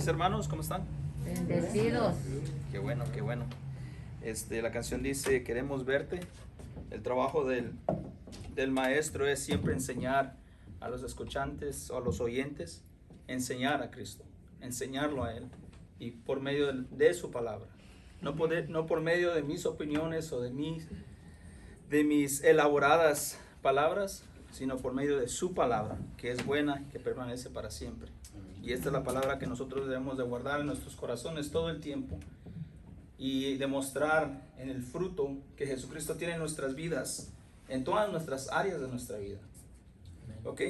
mis hermanos, ¿cómo están? Bendecidos. Qué bueno, qué bueno. La canción dice, queremos verte. El trabajo del maestro es siempre enseñar a los escuchantes o a los oyentes, enseñar a Cristo, enseñarlo a Él, y por medio de su palabra. No por medio de mis opiniones o de mis elaboradas palabras, sino por medio de su palabra, que es buena y que permanece para siempre. Y esta es la palabra que nosotros debemos de guardar en nuestros corazones todo el tiempo y demostrar en el fruto que Jesucristo tiene en nuestras vidas, en todas nuestras áreas de nuestra vida. ¿Ok?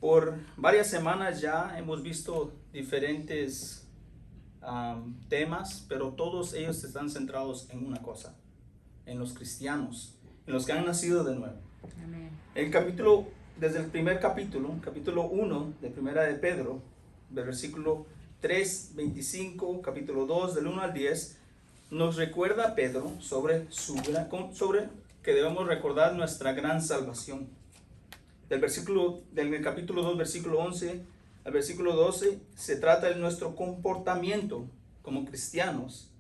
Por varias semanas ya hemos visto diferentes temas, pero todos ellos están centrados en una cosa, en los cristianos, en los que han nacido de nuevo. Amén. Desde el primer capítulo 1 de Primera de Pedro, del versículo 3, 25, capítulo 2, del 1 al 10, nos recuerda Pedro sobre que debemos recordar nuestra gran salvación. Del capítulo 2, versículo 11 al versículo 12, se trata de nuestro comportamiento como cristianos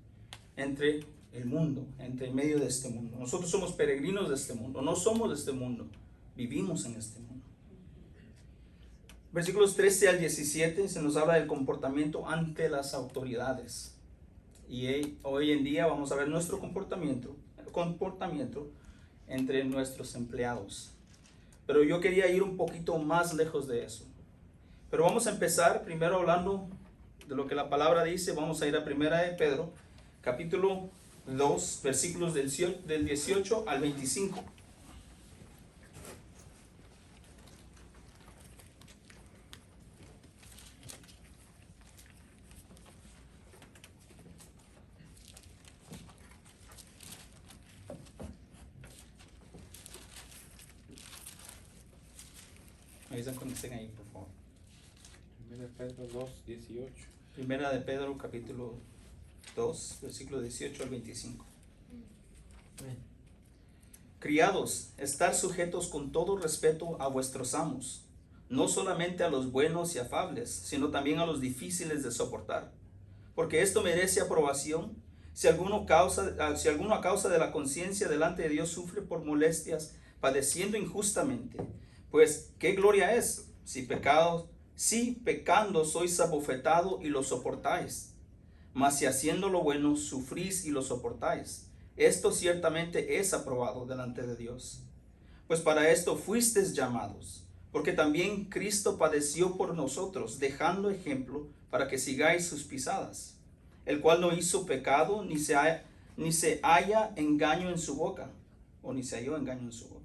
entre el mundo, entre el medio de este mundo. Nosotros somos peregrinos de este mundo, no somos de este mundo, vivimos en este mundo. Versículos 13 al 17 se nos habla del comportamiento ante las autoridades. Y hoy en día vamos a ver nuestro comportamiento entre nuestros empleados. Pero yo quería ir un poquito más lejos de eso. Pero vamos a empezar primero hablando de lo que la palabra dice. Vamos a ir a Primera de Pedro, capítulo 2, versículos del 18 al 25. Me avisan cuando estén ahí, por favor. Primera de Pedro 2, 18. Primera de Pedro, capítulo 2, versículo 18 al 25. Criados, estar sujetos con todo respeto a vuestros amos, no solamente a los buenos y afables, sino también a los difíciles de soportar. Porque esto merece aprobación si alguno a causa de la conciencia delante de Dios sufre por molestias, padeciendo injustamente. Pues, ¿qué gloria es si pecando sois abofetado y lo soportáis? Mas si haciendo lo bueno sufrís y lo soportáis, esto ciertamente es aprobado delante de Dios. Pues para esto fuisteis llamados, porque también Cristo padeció por nosotros, dejando ejemplo para que sigáis sus pisadas, el cual no hizo pecado, ni se halla engaño en su boca, o ni se halló engaño en su boca.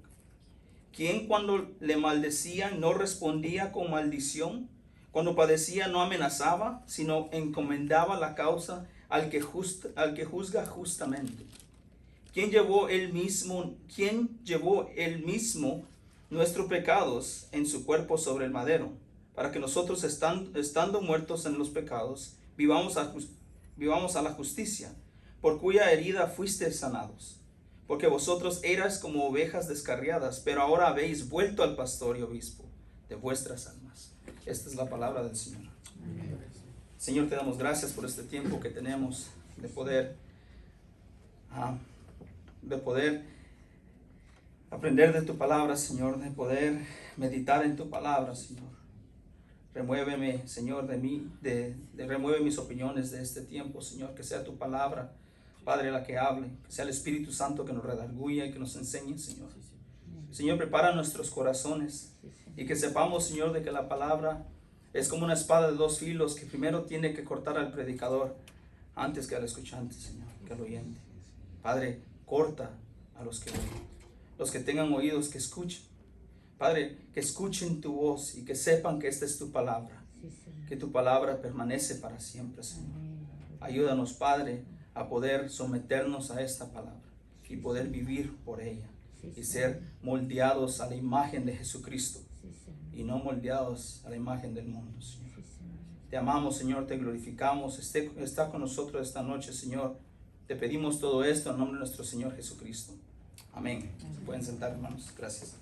Quien cuando le maldecían no respondía con maldición, cuando padecía no amenazaba, sino encomendaba la causa al que juzga justamente. Quien llevó él mismo nuestros pecados en su cuerpo sobre el madero, para que nosotros estando muertos en los pecados, vivamos a la justicia, por cuya herida fuisteis sanados. Porque vosotros erais como ovejas descarriadas, pero ahora habéis vuelto al pastor y obispo de vuestras almas. Esta es la palabra del Señor. Amén. Señor, te damos gracias por este tiempo que tenemos de poder aprender de tu palabra, Señor, de poder meditar en tu palabra, Señor. Remuéveme, Señor, remueve mis opiniones de este tiempo, Señor, que sea tu palabra, Padre, la que hable, que sea el Espíritu Santo que nos redarguya y que nos enseñe, Señor. Señor, prepara nuestros corazones y que sepamos, Señor, de que la palabra es como una espada de dos filos que primero tiene que cortar al predicador antes que al escuchante, Señor, que al oyente. Padre, corta a los que oyen, los que tengan oídos que escuchen. Padre, que escuchen tu voz y que sepan que esta es tu palabra, que tu palabra permanece para siempre, Señor. Ayúdanos, Padre, a poder someternos a esta palabra y poder vivir por ella y ser moldeados a la imagen de Jesucristo y no moldeados a la imagen del mundo, Señor. Te amamos, Señor, te glorificamos. Está con nosotros esta noche, Señor. Te pedimos todo esto en nombre de nuestro Señor Jesucristo. Amén. Se pueden sentar, hermanos. Gracias.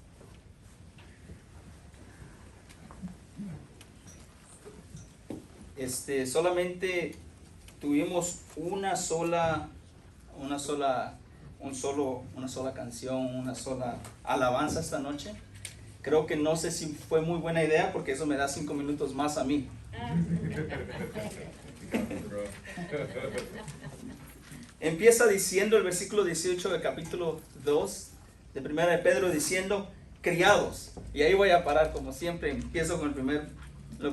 Solamente tuvimos una sola canción, una sola alabanza esta noche. Creo que no sé si fue muy buena idea porque eso me da 5 minutos más a mí. Empieza diciendo el versículo 18 del capítulo 2 de Primera de Pedro diciendo criados. Y ahí voy a parar como siempre, empiezo con lo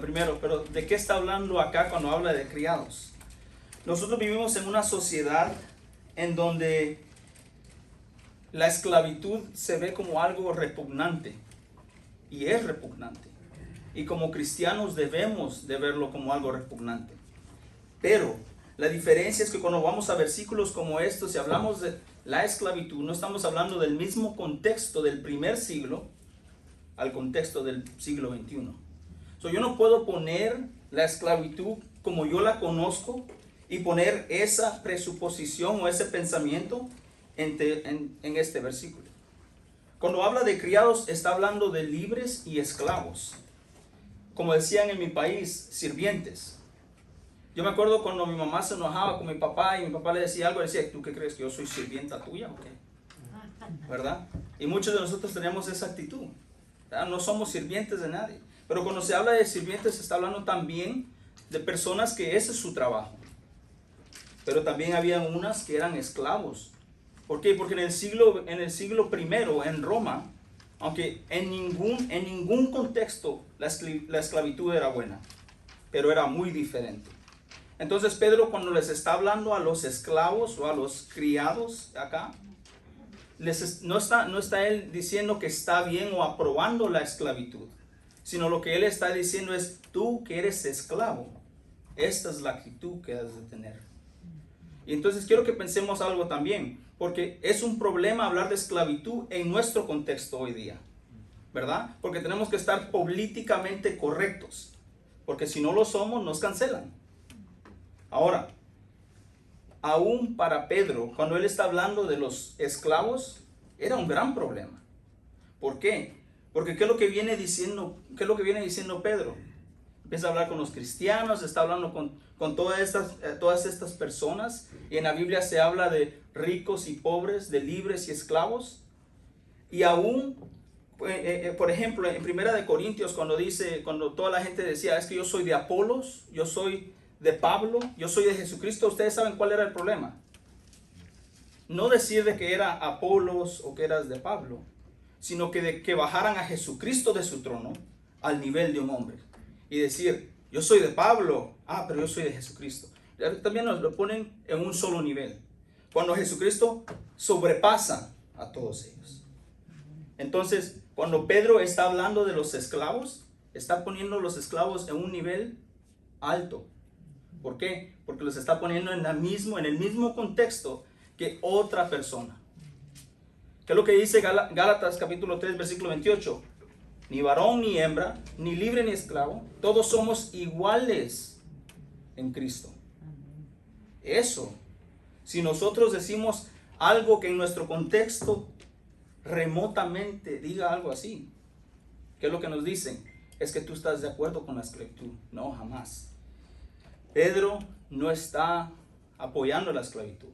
primero. Pero ¿de qué está hablando acá cuando habla de criados? Nosotros vivimos en una sociedad en donde la esclavitud se ve como algo repugnante. Y es repugnante. Y como cristianos debemos de verlo como algo repugnante. Pero la diferencia es que cuando vamos a versículos como estos, si hablamos de la esclavitud, no estamos hablando del mismo contexto del primer siglo al contexto del siglo XXI. Yo no puedo poner la esclavitud como yo la conozco y poner esa presuposición o ese pensamiento en este versículo. Cuando habla de criados, está hablando de libres y esclavos. Como decían en mi país, sirvientes. Yo me acuerdo cuando mi mamá se enojaba con mi papá y mi papá le decía algo, le decía, ¿tú qué crees, que yo soy sirvienta tuya o qué? ¿Verdad? Y muchos de nosotros tenemos esa actitud, ¿verdad? No somos sirvientes de nadie. Pero cuando se habla de sirvientes, se está hablando también de personas que ese es su trabajo. Pero también había unas que eran esclavos. ¿Por qué? Porque en el siglo I, en Roma, aunque en ningún contexto la esclavitud era buena, pero era muy diferente. Entonces Pedro, cuando les está hablando a los esclavos o a los criados acá, no está él diciendo que está bien o aprobando la esclavitud, sino lo que él está diciendo es, tú que eres esclavo, esta es la actitud que debes de tener. Y entonces quiero que pensemos algo también, porque es un problema hablar de esclavitud en nuestro contexto hoy día, ¿verdad? Porque tenemos que estar políticamente correctos, porque si no lo somos, nos cancelan. Ahora, aún para Pedro, cuando él está hablando de los esclavos, era un gran problema. ¿Por qué? Porque ¿qué es lo que viene diciendo Pedro? Empieza a hablar con los cristianos, está hablando con todas estas personas, y en la Biblia se habla de ricos y pobres, de libres y esclavos. Y aún, por ejemplo, en Primera de Corintios, cuando toda la gente decía, es que yo soy de Apolos, yo soy de Pablo, yo soy de Jesucristo, ustedes saben cuál era el problema. No decir de que era Apolos o que eras de Pablo, sino que bajaran a Jesucristo de su trono al nivel de un hombre. Y decir, yo soy de Pablo, pero yo soy de Jesucristo. También nos lo ponen en un solo nivel. Cuando Jesucristo sobrepasa a todos ellos. Entonces, cuando Pedro está hablando de los esclavos, está poniendo los esclavos en un nivel alto. ¿Por qué? Porque los está poniendo en el mismo contexto que otra persona. ¿Qué es lo que dice Gálatas capítulo 3, versículo 28? Ni varón ni hembra, ni libre ni esclavo, todos somos iguales en Cristo. Eso, si nosotros decimos algo que en nuestro contexto remotamente diga algo así, ¿qué es lo que nos dicen? Es que tú estás de acuerdo con la esclavitud. No, jamás. Pedro no está apoyando la esclavitud.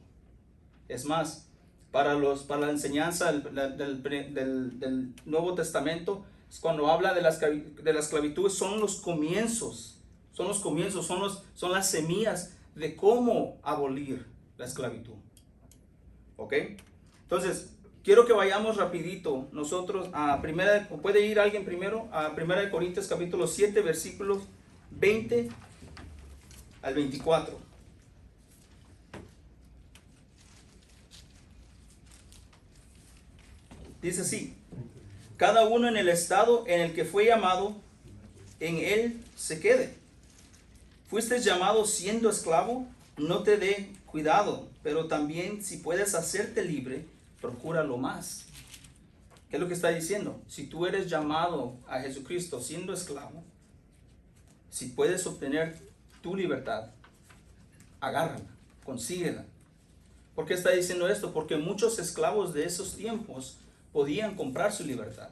Es más, para la enseñanza del Nuevo Testamento, cuando habla de la esclavitud, son los comienzos, son las semillas de cómo abolir la esclavitud. ¿Ok? Entonces, quiero que vayamos rapidito nosotros a ¿puede ir alguien primero? A 1 Corintios capítulo 7, versículos 20 al 24. Dice así: cada uno en el estado en el que fue llamado, en él se quede. Fuiste llamado siendo esclavo, no te dé cuidado, pero también si puedes hacerte libre, procúralo más. ¿Qué es lo que está diciendo? Si tú eres llamado a Jesucristo siendo esclavo, si puedes obtener tu libertad, agárrala, consíguela. ¿Por qué está diciendo esto? Porque muchos esclavos de esos tiempos podían comprar su libertad.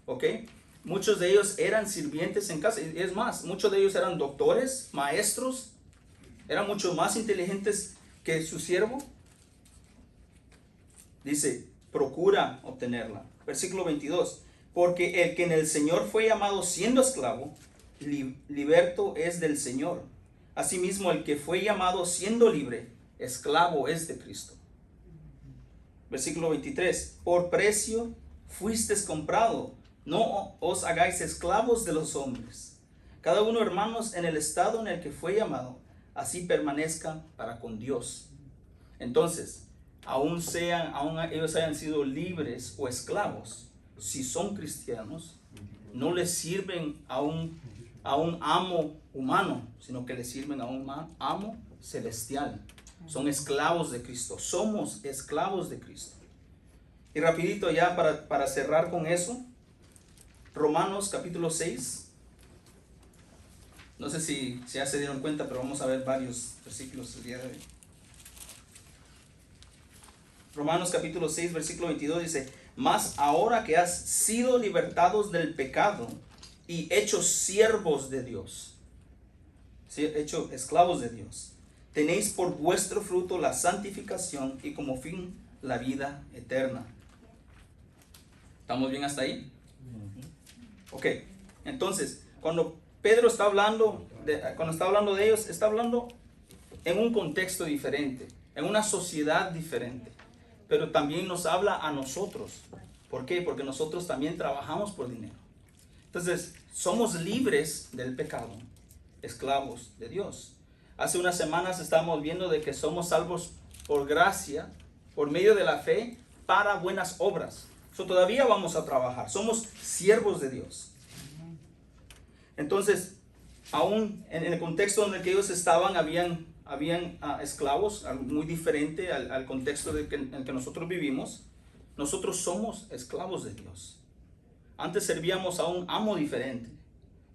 ¿Ok? Muchos de ellos eran sirvientes en casa. Es más, muchos de ellos eran doctores, maestros. Eran mucho más inteligentes que su siervo. Dice, procura obtenerla. Versículo 22. Porque el que en el Señor fue llamado siendo esclavo, liberto es del Señor. Asimismo, el que fue llamado siendo libre, esclavo es de Cristo. Versículo 23. Por precio fuisteis comprado. No os hagáis esclavos de los hombres. Cada uno, hermanos, en el estado en el que fue llamado, así permanezcan para con Dios. Entonces, aun ellos hayan sido libres o esclavos, si son cristianos, no les sirven a un amo humano, sino que les sirven a un amo celestial. Son esclavos de Cristo. Somos esclavos de Cristo. Y rapidito ya para cerrar con eso, Romanos capítulo 6. No sé si ya se dieron cuenta, pero vamos a ver varios versículos el día de hoy. Romanos capítulo 6, versículo 22 dice: mas ahora que has sido libertados del pecado y hechos siervos de Dios, hechos esclavos de Dios, tenéis por vuestro fruto la santificación y como fin la vida eterna. ¿Estamos bien hasta ahí? Ok, entonces, cuando Pedro está hablando de ellos, está hablando en un contexto diferente, en una sociedad diferente, pero también nos habla a nosotros. ¿Por qué? Porque nosotros también trabajamos por dinero. Entonces, somos libres del pecado, esclavos de Dios. Hace unas semanas estábamos viendo de que somos salvos por gracia, por medio de la fe, para buenas obras. Todavía vamos a trabajar, somos siervos de Dios. Entonces, aún en el contexto en el que ellos estaban, habían esclavos, muy diferente al contexto en el que nosotros vivimos. Nosotros somos esclavos de Dios. Antes servíamos a un amo diferente.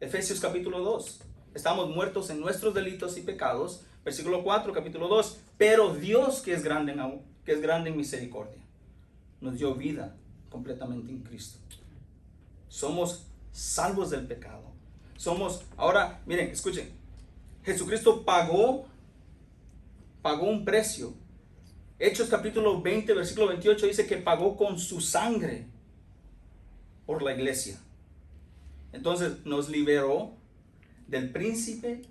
Efesios capítulo 2. Estamos muertos en nuestros delitos y pecados. Versículo 4, capítulo 2. Pero Dios, que es grande en misericordia, nos dio vida completamente en Cristo. Somos salvos del pecado. Ahora, miren, escuchen. Jesucristo pagó un precio. Hechos capítulo 20, versículo 28 dice que pagó con su sangre por la iglesia. Entonces nos liberó del príncipe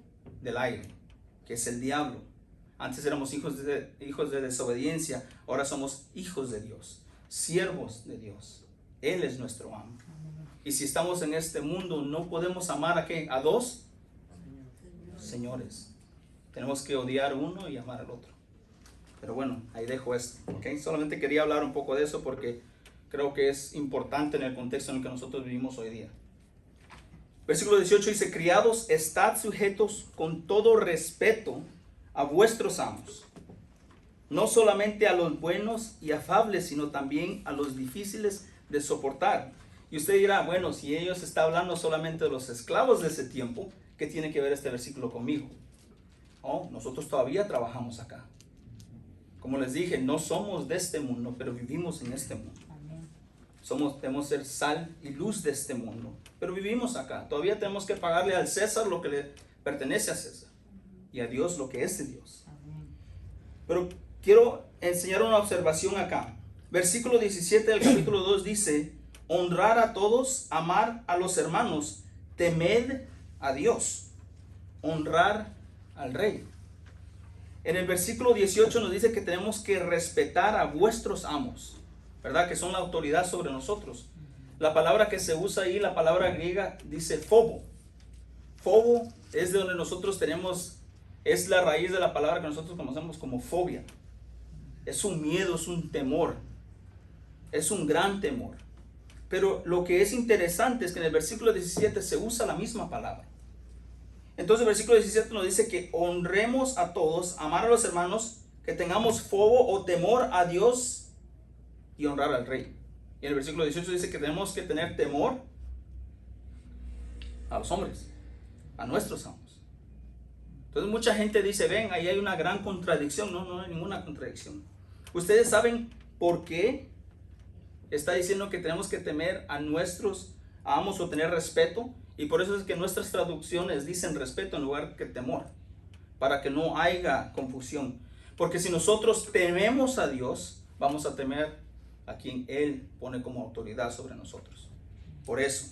del aire, que es el diablo. Antes éramos hijos de desobediencia, ahora somos hijos de Dios, siervos de Dios. Él es nuestro amo. Y si estamos en este mundo, no podemos amar ¿a qué? ¿A dos señores? Tenemos que odiar uno y amar al otro. Pero bueno, ahí dejo esto, ¿ok? Solamente quería hablar un poco de eso porque creo que es importante en el contexto en el que nosotros vivimos hoy día. Versículo 18 dice: criados, estad sujetos con todo respeto a vuestros amos, no solamente a los buenos y afables, sino también a los difíciles de soportar. Y usted dirá, bueno, si ellos están hablando solamente de los esclavos de ese tiempo, ¿qué tiene que ver este versículo conmigo? Oh, nosotros todavía trabajamos acá. Como les dije, no somos de este mundo, pero vivimos en este mundo. Debemos ser sal y luz de este mundo, pero vivimos acá. Todavía tenemos que pagarle al César lo que le pertenece a César y a Dios lo que es de Dios. Pero quiero enseñar una observación acá. Versículo 17 del capítulo 2 dice: honrar a todos, amar a los hermanos, temed a Dios, honrar al rey. En el versículo 18 nos dice que tenemos que respetar a vuestros amos, ¿verdad? Que son la autoridad sobre nosotros. La palabra que se usa ahí, la palabra griega, dice fobo. Fobo es de donde nosotros es la raíz de la palabra que nosotros conocemos como fobia. Es un miedo, es un temor, es un gran temor. Pero lo que es interesante es que en el versículo 17 se usa la misma palabra. Entonces el versículo 17 nos dice que honremos a todos, amar a los hermanos, que tengamos fobo o temor a Dios y honrar al rey. Y en el versículo 18 dice que tenemos que tener temor a los hombres, a nuestros amos. Entonces mucha gente dice, ven, ahí hay una gran contradicción. No hay ninguna contradicción. Ustedes saben por qué está diciendo que tenemos que temer a nuestros amamos o tener respeto, y por eso es que nuestras traducciones dicen respeto en lugar que temor, para que no haya confusión. Porque si nosotros tememos a Dios, vamos a temer a quien Él pone como autoridad sobre nosotros. Por eso,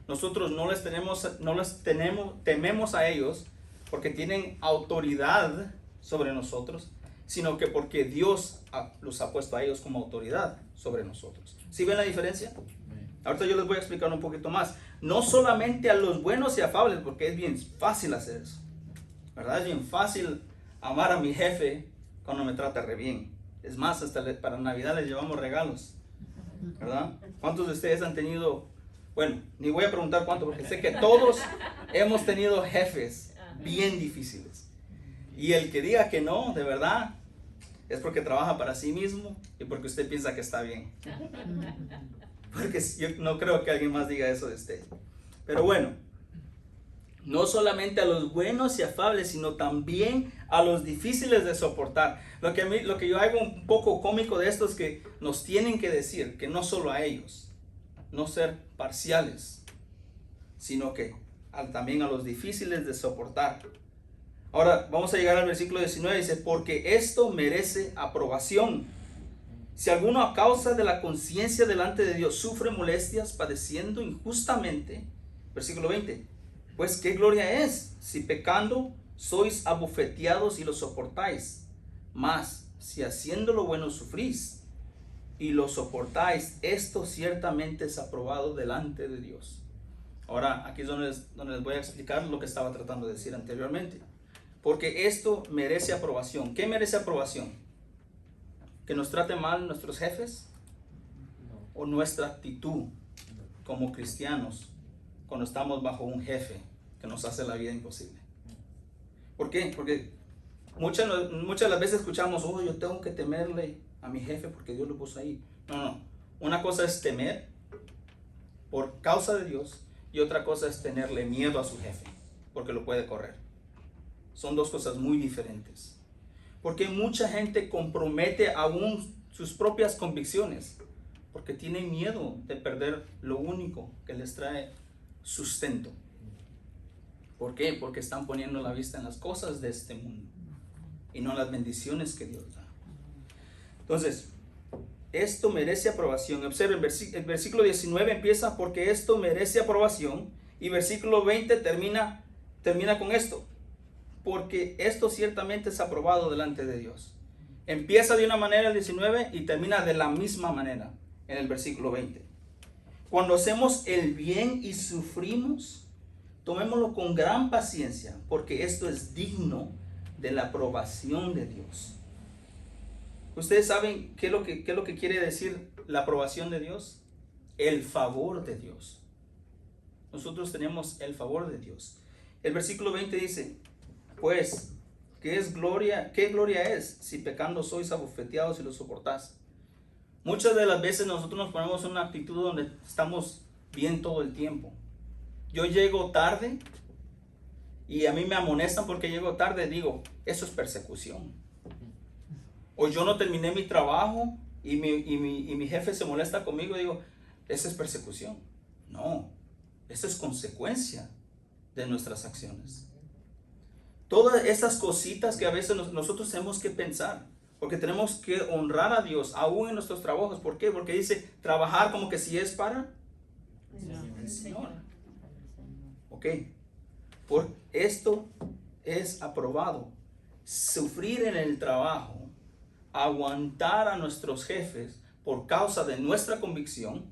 nosotros no les tememos a ellos porque tienen autoridad sobre nosotros, sino que porque Dios los ha puesto a ellos como autoridad sobre nosotros. ¿Sí ven la diferencia? Ahorita yo les voy a explicar un poquito más. No solamente a los buenos y afables, porque es bien fácil hacer eso, ¿verdad? Es bien fácil amar a mi jefe cuando me trata re bien. Es más, hasta para Navidad les llevamos regalos, ¿verdad? ¿Cuántos de ustedes han tenido? Bueno, ni voy a preguntar cuántos, porque sé que todos hemos tenido jefes bien difíciles. Y el que diga que no, de verdad, es porque trabaja para sí mismo y porque usted piensa que está bien. Porque yo no creo que alguien más diga eso de usted. Pero bueno, no solamente a los buenos y afables, sino también a los difíciles de soportar. Lo que yo hago un poco cómico de esto es que nos tienen que decir que no solo a ellos, no ser parciales, sino que también a los difíciles de soportar. Ahora vamos a llegar al versículo 19, dice, porque esto merece aprobación. Si alguno a causa de la conciencia delante de Dios sufre molestias padeciendo injustamente, versículo 20, pues qué gloria es si pecando sois abofeteados y lo soportáis. Mas si haciendo lo bueno sufrís y lo soportáis, esto ciertamente es aprobado delante de Dios. Ahora aquí es donde les voy a explicar lo que estaba tratando de decir anteriormente. Porque esto merece aprobación. ¿Qué merece aprobación? ¿Que nos traten mal nuestros jefes? ¿O nuestra actitud como cristianos cuando estamos bajo un jefe que nos hace la vida imposible? ¿Por qué? Porque muchas de las veces escuchamos, oh, yo tengo que temerle a mi jefe porque Dios lo puso ahí. No. Una cosa es temer por causa de Dios y otra cosa es tenerle miedo a su jefe porque lo puede correr. Son dos cosas muy diferentes. Porque mucha gente compromete aún sus propias convicciones porque tienen miedo de perder lo único que les trae sustento. ¿Por qué? Porque están poniendo la vista en las cosas de este mundo y no en las bendiciones que Dios da. Entonces, esto merece aprobación. Observen, el versículo 19 empieza porque esto merece aprobación y versículo 20 termina con esto. Porque esto ciertamente es aprobado delante de Dios. Empieza de una manera el 19 y termina de la misma manera en el versículo 20. Cuando hacemos el bien y sufrimos, tomémoslo con gran paciencia, porque esto es digno de la aprobación de Dios. ¿Ustedes saben qué es lo que quiere decir la aprobación de Dios? El favor de Dios. Nosotros tenemos el favor de Dios. El versículo 20 dice, pues, ¿qué gloria es si pecando sois abofeteados y lo soportás? Muchas de las veces nosotros nos ponemos en una actitud donde estamos bien todo el tiempo. Yo llego tarde y a mí me amonestan porque llego tarde, digo, eso es persecución. O yo no terminé mi trabajo y mi jefe se molesta conmigo, digo, eso es persecución. No, eso es consecuencia de nuestras acciones. Todas esas cositas que a veces nosotros tenemos que pensar, porque tenemos que honrar a Dios aún en nuestros trabajos. ¿Por qué? Porque dice trabajar como que si es para el Señor. Ok. Por esto es aprobado. Sufrir en el trabajo, aguantar a nuestros jefes por causa de nuestra convicción,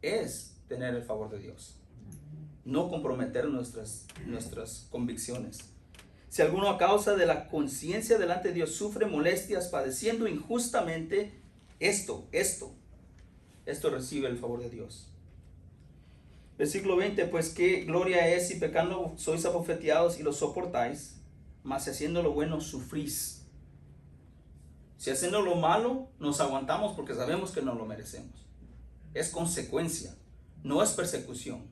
es tener el favor de Dios. No comprometer nuestras convicciones. Si alguno a causa de la conciencia delante de Dios sufre molestias padeciendo injustamente, esto recibe el favor de Dios. Versículo 20, pues qué gloria es si pecando sois abofeteados y lo soportáis, mas si haciendo lo bueno sufrís. Si haciendo lo malo nos aguantamos porque sabemos que no lo merecemos. Es consecuencia, no es persecución.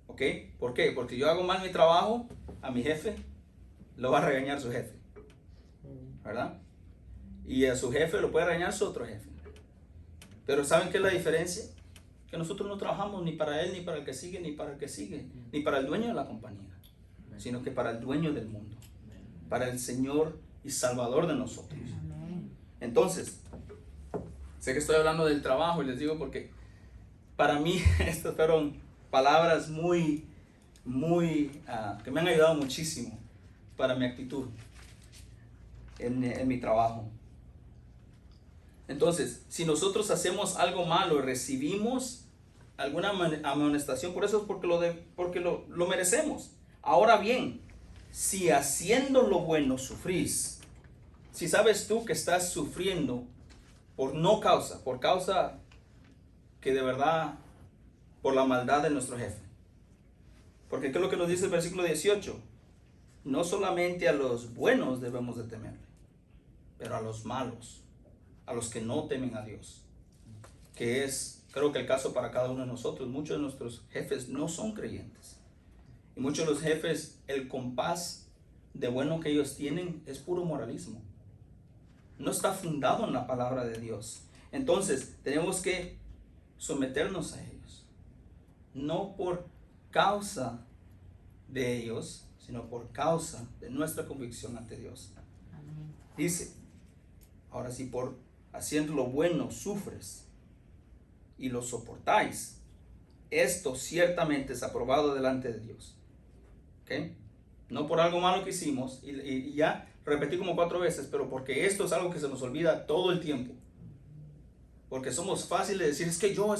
¿Ok? ¿Por qué? Porque yo hago mal mi trabajo, a mi jefe lo va a regañar su jefe, ¿verdad? Y a su jefe lo puede regañar su otro jefe. Pero ¿saben qué es la diferencia? que nosotros no trabajamos ni para él, ni para el que sigue, ni para el que sigue, ni para el dueño de la compañía, sino que para el dueño del mundo, para el Señor y Salvador de nosotros. Entonces, sé que estoy hablando del trabajo y les digo porque para mí estas fueron palabras que me han ayudado muchísimo para mi actitud en mi trabajo. Entonces, si nosotros hacemos algo malo y recibimos alguna amonestación por eso, es porque lo merecemos. Ahora bien, si haciendo lo bueno sufrís, si sabes tú que estás sufriendo por causa que de verdad, por la maldad de nuestro jefe. Porque ¿qué es lo que nos dice el versículo 18? No solamente a los buenos debemos de temerle, pero a los malos, a los que no temen a Dios. Que es, creo que el caso para cada uno de nosotros. Muchos de nuestros jefes no son creyentes. Y muchos de los jefes, el compás de bueno que ellos tienen es puro moralismo. No está fundado en la palabra de Dios. Entonces, tenemos que someternos a ellos. No por causa de ellos, sino por causa de nuestra convicción ante Dios. Amén. Dice, ahora si por haciendo lo bueno sufres y lo soportáis, esto ciertamente es aprobado delante de Dios. ¿Ok? No por algo malo que hicimos, y ya repetí como 4 veces, pero porque esto es algo que se nos olvida todo el tiempo. Porque somos fáciles de decir, es que yo.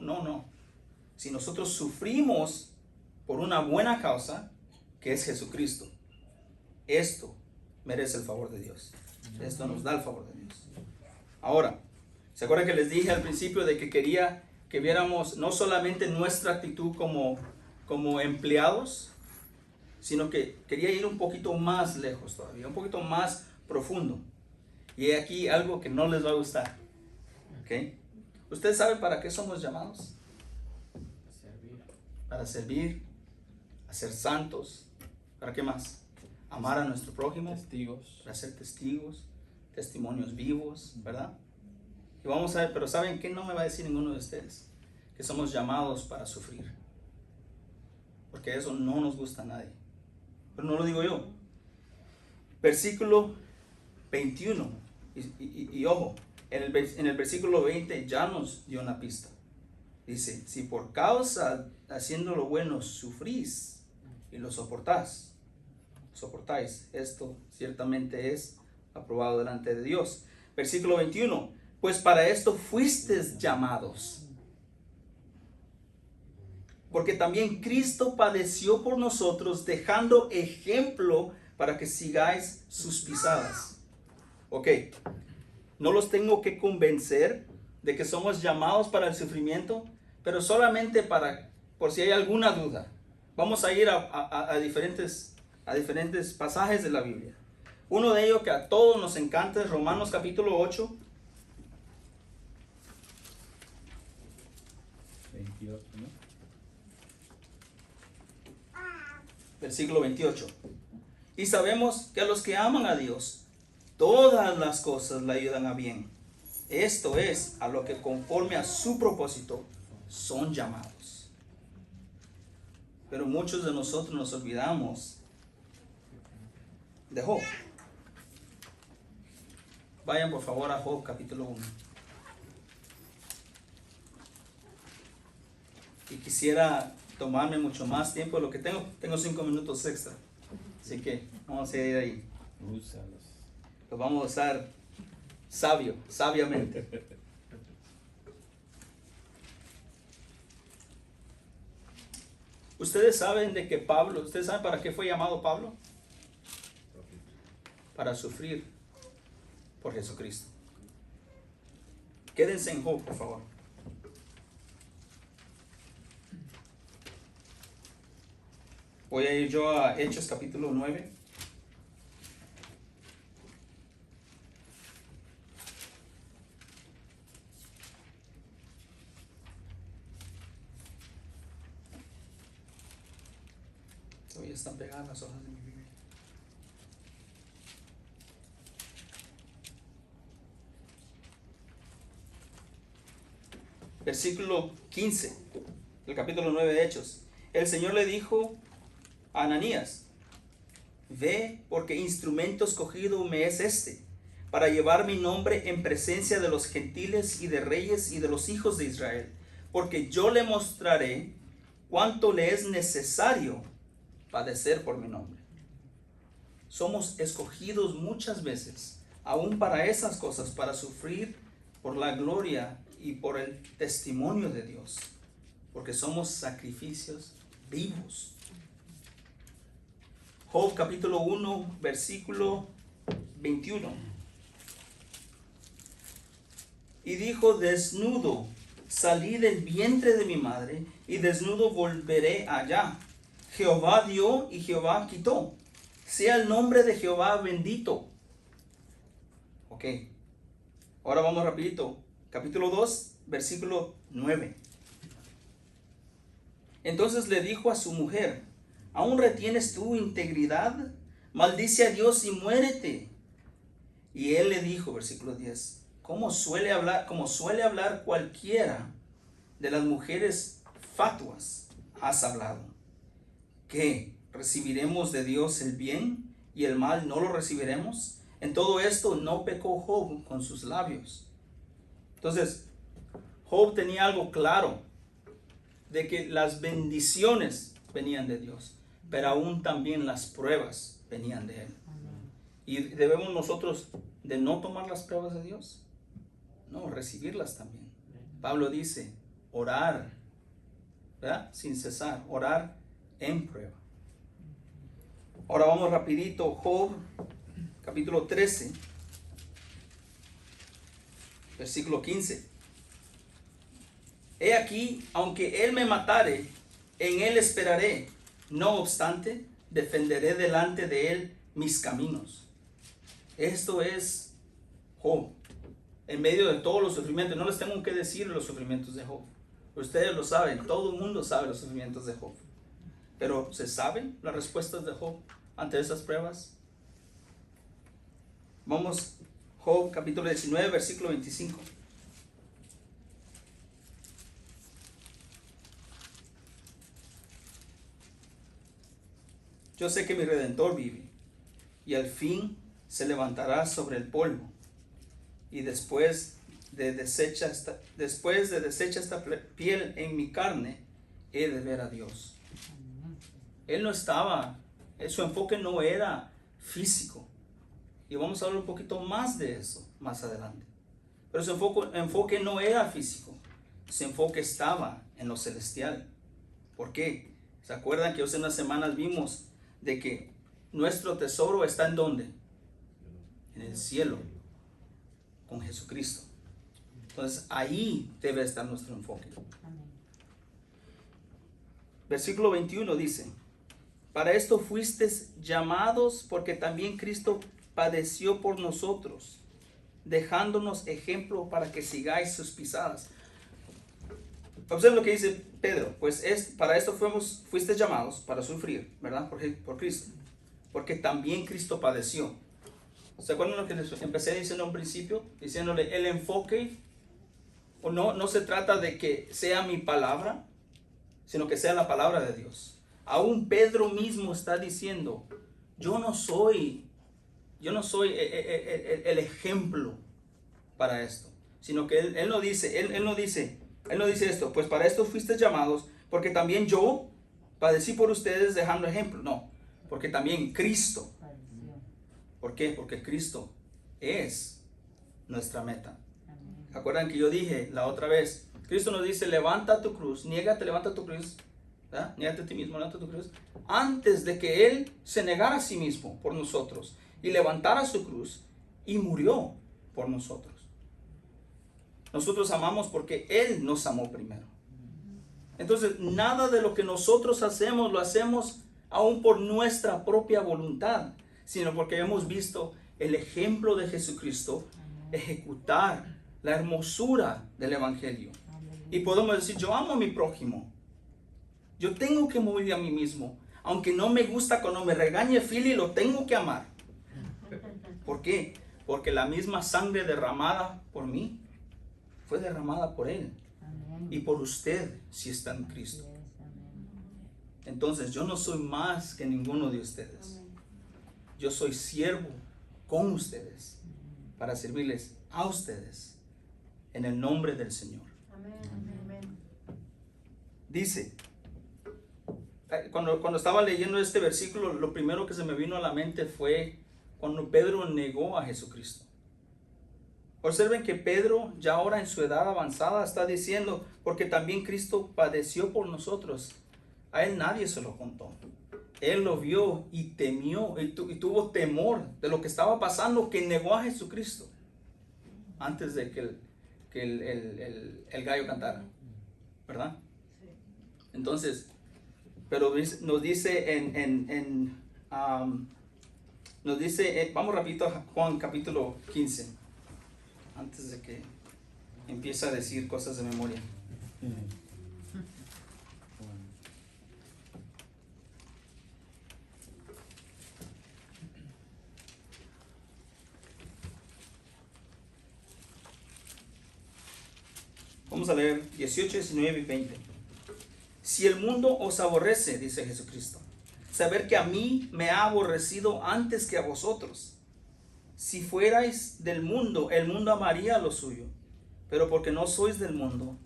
No. Si nosotros sufrimos por una buena causa, que es Jesucristo, esto merece el favor de Dios. Esto nos da el favor de Dios. Ahora, ¿se acuerdan que les dije al principio de que quería que viéramos no solamente nuestra actitud como empleados, sino que quería ir un poquito más lejos todavía, un poquito más profundo? Y aquí algo que no les va a gustar. ¿Okay? ¿Ustedes saben para qué somos llamados? Para servir, a ser santos. ¿Para qué más? Amar a nuestro prójimo. Testigos. Para ser testigos, testimonios vivos, ¿verdad? Y vamos a ver, pero ¿saben qué no me va a decir ninguno de ustedes? Que somos llamados para sufrir. Porque eso no nos gusta a nadie. Pero no lo digo yo. Versículo 21. Y ojo, en el versículo 20 ya nos dio una pista. Dice, si por causa haciendo lo bueno sufrís y lo soportáis, esto ciertamente es aprobado delante de Dios. Versículo 21, pues para esto fuisteis llamados, porque también Cristo padeció por nosotros, dejando ejemplo para que sigáis sus pisadas. Ok, no los tengo que convencer de que somos llamados para el sufrimiento, pero solamente por si hay alguna duda. Vamos a ir a diferentes pasajes de la Biblia. Uno de ellos que a todos nos encanta es Romanos capítulo 8. 28, ¿no? Versículo 28. Y sabemos que a los que aman a Dios, todas las cosas le ayudan a bien. Esto es, a lo que conforme a su propósito son llamados. Pero muchos de nosotros nos olvidamos de Job. Vayan por favor a Job capítulo 1. Y quisiera tomarme mucho más tiempo de lo que tengo. Tengo 5 minutos extra. Así que vamos a ir ahí. Úsalos. Lo vamos a usar sabiamente. Ustedes saben de que Pablo, ¿ustedes saben para qué fue llamado Pablo? Para sufrir por Jesucristo. Quédense en Job, por favor. Voy a ir yo a Hechos capítulo 9. Todavía están pegadas las hojas de mi Biblia. versículo 15, del capítulo 9 de Hechos. El Señor le dijo a Ananías: ve, porque instrumento escogido me es este, para llevar mi nombre en presencia de los gentiles y de reyes y de los hijos de Israel, porque yo le mostraré cuánto le es necesario padecer por mi nombre. Somos escogidos muchas veces, aún para esas cosas, para sufrir por la gloria y por el testimonio de Dios, porque somos sacrificios vivos. Job capítulo 1, versículo 21. Y dijo: desnudo salí del vientre de mi madre, y desnudo volveré allá. Jehová dio y Jehová quitó. Sea el nombre de Jehová bendito. Ok. Ahora vamos rapidito. Capítulo 2, versículo 9. Entonces le dijo a su mujer: ¿aún retienes tu integridad? Maldice a Dios y muérete. Y él le dijo, versículo 10, como suele hablar cualquiera de las mujeres fatuas, has hablado. ¿Qué? ¿Recibiremos de Dios el bien y el mal no lo recibiremos? En todo esto no pecó Job con sus labios. Entonces, Job tenía algo claro, de que las bendiciones venían de Dios, pero aún también las pruebas venían de él. Y debemos nosotros de no tomar las pruebas de Dios, no, recibirlas también. Pablo dice, orar, ¿verdad? Sin cesar, orar en prueba. Ahora vamos rapidito, Job, capítulo 13, versículo 15. He aquí, aunque él me matare, en él esperaré. No obstante, defenderé delante de él mis caminos. Esto es Job. En medio de todos los sufrimientos, no les tengo que decir los sufrimientos de Job. Ustedes lo saben, todo el mundo sabe los sufrimientos de Job. Pero ¿se saben las respuestas de Job ante esas pruebas? Vamos, Job capítulo 19, versículo 25. Yo sé que mi Redentor vive, y al fin se levantará sobre el polvo, y después de deshecha esta piel en mi carne, he de ver a Dios. Él no estaba, su enfoque no era físico, y vamos a hablar un poquito más de eso más adelante. Pero su enfoque no era físico, su enfoque estaba en lo celestial. ¿Por qué? ¿Se acuerdan que hace unas semanas vimos de que nuestro tesoro está en dónde? En el cielo, con Jesucristo. Entonces ahí debe estar nuestro enfoque. Versículo 21 dice: para esto fuisteis llamados, porque también Cristo padeció por nosotros, dejándonos ejemplo para que sigáis sus pisadas. Observen lo que dice Pedro, pues para esto fuisteis llamados, para sufrir, ¿verdad? Por Cristo, porque también Cristo padeció. ¿Se acuerdan lo que les empecé diciendo en un principio? Diciéndole, el enfoque, o no se trata de que sea mi palabra, sino que sea la palabra de Dios. Aún Pedro mismo está diciendo, yo no soy el ejemplo para esto, sino que él no dice esto, pues para esto fuisteis llamados, porque también yo padecí por ustedes dejando ejemplo. No, porque también Cristo. ¿Por qué? Porque Cristo es nuestra meta. ¿Acuerdan que yo dije la otra vez? Cristo nos dice, levanta tu cruz, levanta tu cruz, ¿verdad? Niégate a ti mismo, levanta tu cruz. Antes de que Él se negara a sí mismo por nosotros y levantara su cruz y murió por nosotros. Nosotros amamos porque Él nos amó primero. Entonces, nada de lo que nosotros hacemos, lo hacemos aún por nuestra propia voluntad, sino porque hemos visto el ejemplo de Jesucristo ejecutar la hermosura del Evangelio. Y podemos decir, yo amo a mi prójimo. Yo tengo que morir a mí mismo. Aunque no me gusta cuando me regañe Philly, lo tengo que amar. ¿Por qué? Porque la misma sangre derramada por mí fue derramada por él. y por usted si está en Cristo. Entonces yo no soy más que ninguno de ustedes. Yo soy siervo con ustedes para servirles a ustedes en el nombre del Señor. Dice, cuando estaba leyendo este versículo, lo primero que se me vino a la mente fue cuando Pedro negó a Jesucristo. Observen que Pedro, ya ahora en su edad avanzada, está diciendo, porque también Cristo padeció por nosotros. A él nadie se lo contó. Él lo vio y temió y tuvo temor de lo que estaba pasando, que negó a Jesucristo antes de que el gallo cantara, ¿verdad? Entonces, pero nos dice vamos rapidito a Juan capítulo 15, antes de que empiece a decir cosas de memoria. Vamos a leer 18, 19 y 20. Si el mundo os aborrece, dice Jesucristo, saber que a mí me ha aborrecido antes que a vosotros. Si fuerais del mundo, el mundo amaría lo suyo. Pero porque no sois del mundo,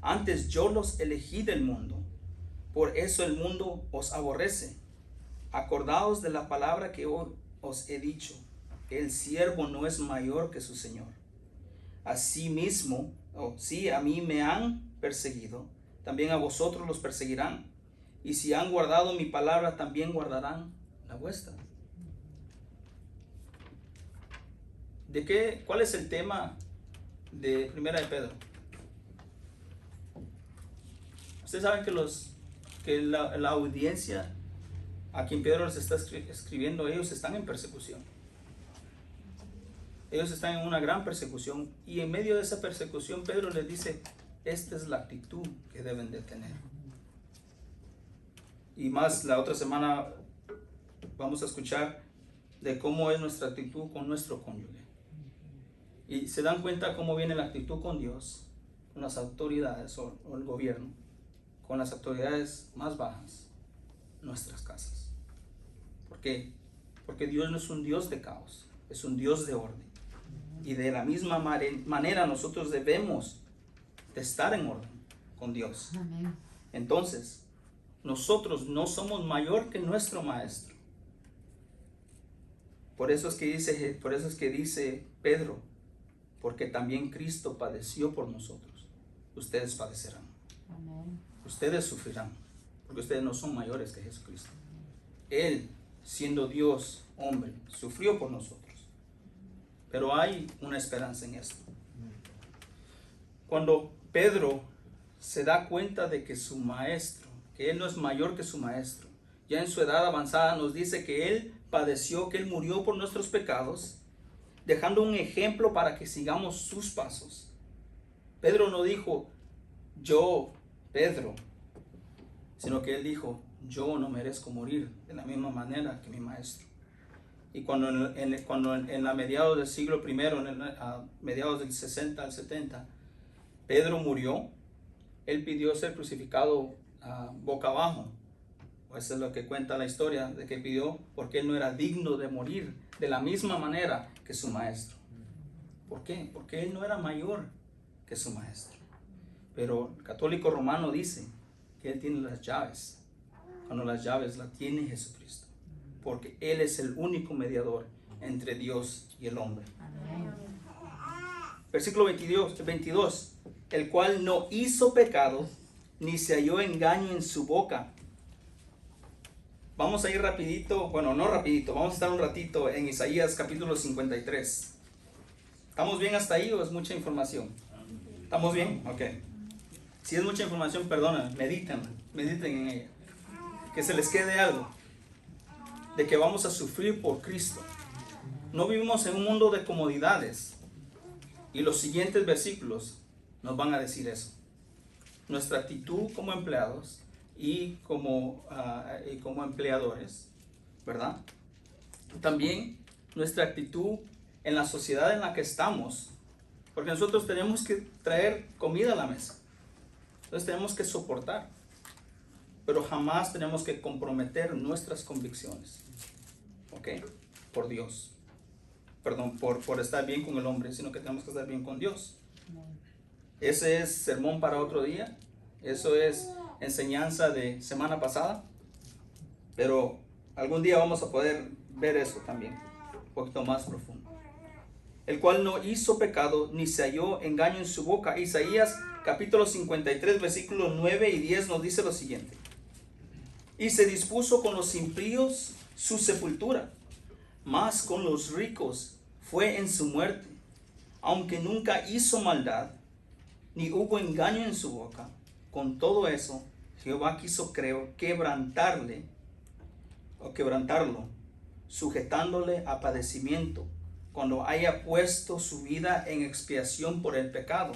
antes yo los elegí del mundo. Por eso el mundo os aborrece. Acordaos de la palabra que os he dicho. El siervo no es mayor que su Señor. Asimismo, si a mí me han perseguido, también a vosotros los perseguirán. Y si han guardado mi palabra, también guardarán la vuestra. ¿Cuál es el tema de Primera de Pedro? Ustedes saben que la audiencia a quien Pedro les está escribiendo, ellos están en persecución. Ellos están en una gran persecución, y en medio de esa persecución Pedro les dice, esta es la actitud que deben de tener. Y más la otra semana vamos a escuchar de cómo es nuestra actitud con nuestro cónyuge. Y se dan cuenta cómo viene la actitud con Dios, con las autoridades o el gobierno, con las autoridades más bajas, nuestras casas. ¿Por qué? Porque Dios no es un Dios de caos, es un Dios de orden. Y de la misma manera nosotros debemos de estar en orden con Dios. Amén. Entonces, nosotros no somos mayor que nuestro maestro. Por eso es que dice Pedro, porque también Cristo padeció por nosotros. Ustedes padecerán. Amén. Ustedes sufrirán, porque ustedes no son mayores que Jesucristo. Él, siendo Dios, hombre, sufrió por nosotros. Pero hay una esperanza en esto. Cuando Pedro se da cuenta de que su maestro, que él no es mayor que su maestro, ya en su edad avanzada nos dice que él padeció, que él murió por nuestros pecados, dejando un ejemplo para que sigamos sus pasos. Pedro no dijo, yo, Pedro, sino que él dijo, yo no merezco morir de la misma manera que mi maestro. Y cuando en la mediados del siglo I, a mediados del 60 al 70, Pedro murió, él pidió ser crucificado boca abajo. Eso es lo que cuenta la historia, de que pidió porque él no era digno de morir de la misma manera que su maestro. ¿Por qué? Porque él no era mayor que su maestro. Pero el católico romano dice que él tiene las llaves, cuando las llaves las tiene Jesucristo, porque él es el único mediador entre Dios y el hombre. Amén. Versículo 22, el cual no hizo pecado, ni se halló engaño en su boca. Vamos a ir rapidito, bueno, no rapidito, vamos a estar un ratito en Isaías capítulo 53. ¿Estamos bien hasta ahí o es mucha información? ¿Estamos bien? Ok. Si es mucha información, perdona, mediten en ella. Que se les quede algo, de que vamos a sufrir por Cristo. No vivimos en un mundo de comodidades. Y los siguientes versículos nos van a decir eso. Nuestra actitud como empleados y como empleadores, ¿verdad? También nuestra actitud en la sociedad en la que estamos, porque nosotros tenemos que traer comida a la mesa. Entonces tenemos que soportar, pero jamás tenemos que comprometer nuestras convicciones, ¿ok? Por Dios. Perdón, por estar bien con el hombre, sino que tenemos que estar bien con Dios. Ese es sermón para otro día. Eso es enseñanza de semana pasada. Pero algún día vamos a poder ver eso también, un poquito más profundo. El cual no hizo pecado, ni se halló engaño en su boca. Isaías capítulo 53, versículos 9 y 10 nos dice lo siguiente. Y se dispuso con los impíos su sepultura, mas con los ricos fue en su muerte. Aunque nunca hizo maldad, ni hubo engaño en su boca, con todo eso Jehová quiso quebrantarlo, sujetándole a padecimiento, cuando haya puesto su vida en expiación por el pecado.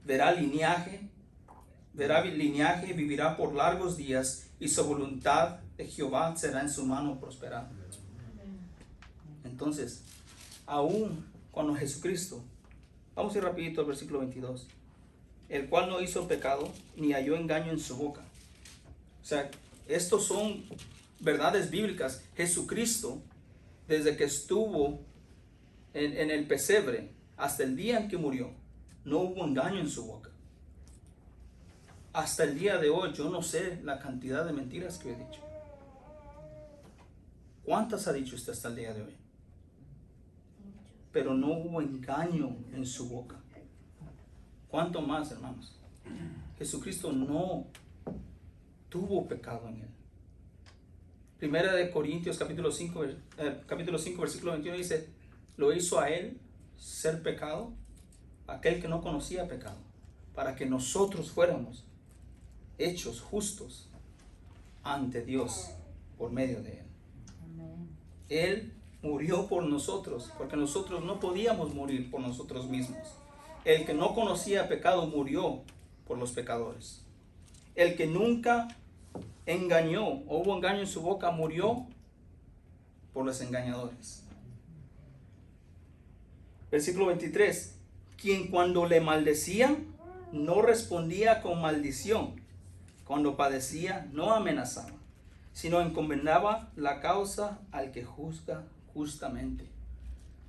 Verá linaje, vivirá por largos días, y su voluntad de Jehová será en su mano prosperada. Entonces, aún cuando Jesucristo, vamos a ir rapidito al versículo 22, el cual no hizo pecado, ni halló engaño en su boca. O sea, estos son verdades bíblicas. Jesucristo, desde que estuvo en el pesebre hasta el día en que murió, no hubo engaño en su boca. Hasta el día de hoy, yo no sé la cantidad de mentiras que he dicho. ¿Cuántas ha dicho usted hasta el día de hoy? Pero no hubo engaño en su boca. ¿Cuánto más, hermanos? Jesucristo no tuvo pecado en él. Primera de Corintios capítulo 5 versículo 21 dice, lo hizo a él ser pecado, aquel que no conocía pecado, para que nosotros fuéramos hechos justos ante Dios por medio de él. Él murió por nosotros, porque nosotros no podíamos morir por nosotros mismos. El que no conocía pecado murió por los pecadores. El que nunca engañó o hubo engaño en su boca murió por los engañadores. Versículo 23. Quien cuando le maldecían no respondía con maldición, cuando padecía no amenazaba, sino encomendaba la causa al que juzga justamente.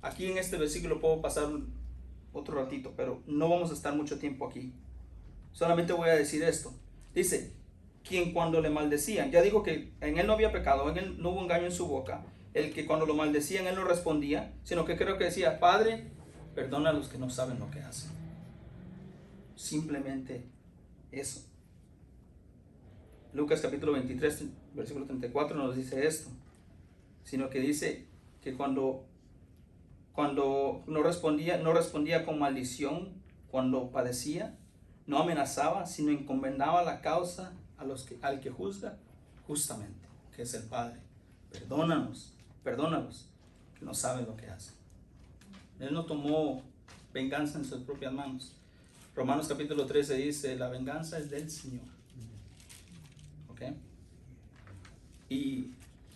Aquí en este versículo puedo pasar otro ratito, pero no vamos a estar mucho tiempo aquí. Solamente voy a decir esto. Dice, quien cuando le maldecían, ya digo que en él no había pecado, en él no hubo engaño en su boca. El que cuando lo maldecían él no respondía, sino que creo que decía, Padre, perdona a los que no saben lo que hacen. Simplemente eso. Lucas capítulo 23, versículo 34 nos dice esto, sino que dice que cuando no respondía con maldición, cuando padecía, no amenazaba, sino encomendaba la causa al que juzga justamente, que es el Padre. Perdónanos, que no saben lo que hacen. Él no tomó venganza en sus propias manos. Romanos capítulo 13 dice, la venganza es del Señor. ¿Ok? Y